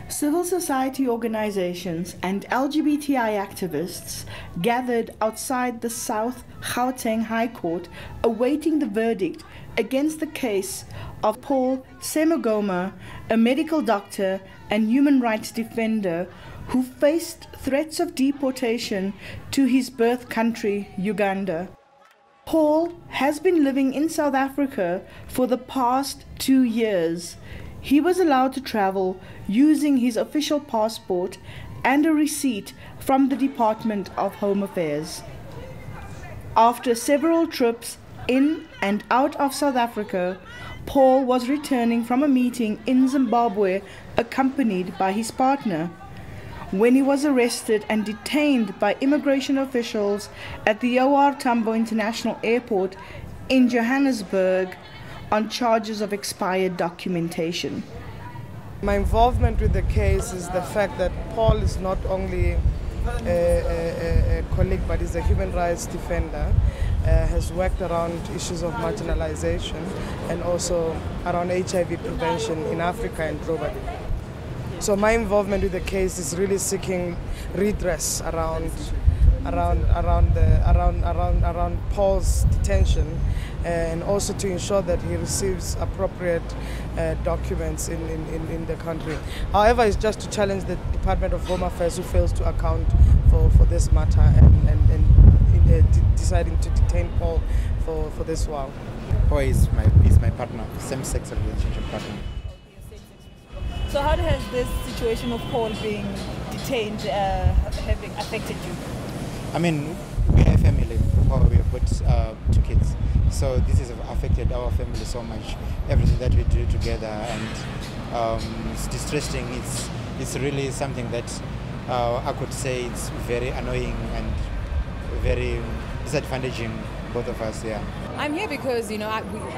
Civil society organizations and LGBTI activists gathered outside the South Gauteng High Court awaiting the verdict against the case of Paul Semugoma, a medical doctor and human rights defender who faced threats of deportation to his birth country, Uganda. Paul has been living in South Africa for the past 2 years. He was allowed to travel using his official passport and a receipt from the Department of Home Affairs. After several trips in and out of South Africa, Paul was returning from a meeting in Zimbabwe accompanied by his partner, when he was arrested and detained by immigration officials at the Tambo International Airport in Johannesburg on charges of expired documentation. My involvement with the case is the fact that Paul is not only a colleague but is a human rights defender, has worked around issues of marginalization and also around HIV prevention in Africa and globally. So my involvement with the case is really seeking redress around Paul's detention, and also to ensure that he receives appropriate documents in the country. However, it's just to challenge the Department of Home Affairs, who fails to account for this matter and deciding to detain Paul for this while. Paul is my partner, same-sex relationship partner. So how has this situation of Paul being detained having affected you? I mean, we are a family. We have got 2 kids. So this has affected our family so much. Everything that we do together, and it's distressing. It's really something that I could say it's very annoying and very disadvantaging both of us. Yeah. I'm here because, you know,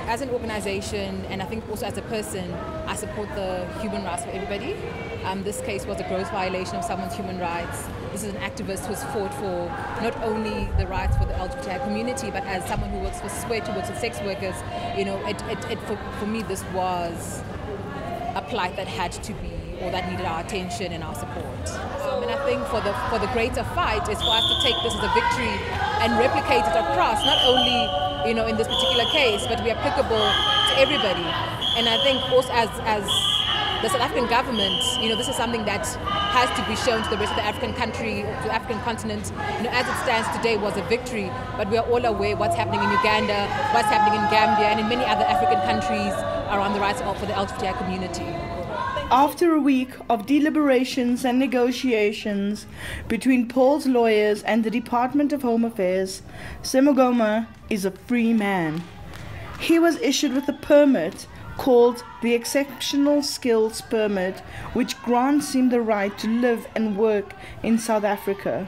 as an organization, and I think also as a person, I support the human rights for everybody. This case was a gross violation of someone's human rights. This is an activist who's fought for not only the rights for the LGBTI community, but as someone who works for SWET, who works with sex workers, you know, for me this was a plight that had to be, or that needed our attention and our support. And I think for the greater fight is for us to take this as a victory and replicate it across, not only, you know, in this particular case, but be applicable to everybody. And I think also as the South African government, you know, this is something that has to be shown to the rest of the African country, to the African continent. You know, as it stands today was a victory, but we are all aware what's happening in Uganda, what's happening in Gambia, and in many other African countries around the rights for the LGBTI community. After a week of deliberations and negotiations between Paul's lawyers and the Department of Home Affairs, Semugoma is a free man. He was issued with a permit called the Exceptional Skills Permit, which grants him the right to live and work in South Africa.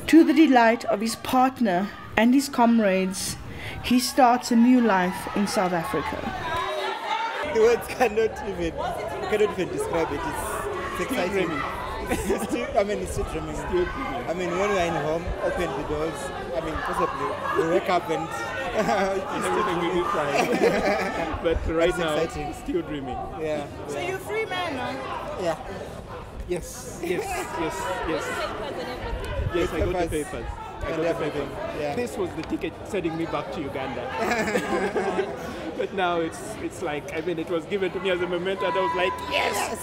To the delight of his partner and his comrades, he starts a new life in South Africa. The words cannot even describe it. It's exciting. It's still dreaming. I mean, when we are in home, open the doors. I mean, possibly we wake up and everything will be fine. But right now, exciting. Still dreaming. Yeah. So you're a free man, huh? Yeah. Yes. Yes, I got the papers. Yeah. This was the ticket sending me back to Uganda. But now it's like, I mean, it was given to me as a memento, and I was like, yes!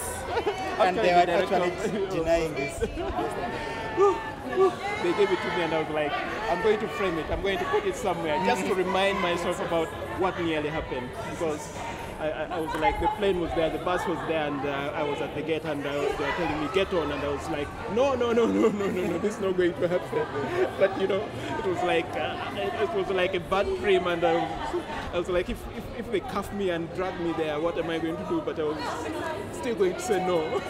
And they were actually denying this. They gave it to me and I was like, I'm going to frame it, I'm going to put it somewhere just to remind myself about what nearly happened. Because I was like, the plane was there, the bus was there, and I was at the gate and they were telling me, get on, and I was like, no, this is not going to happen. But you know, it was like a bad dream, and I was like, if they cuff me and drag me there, what am I going to do? But I was still going to say no.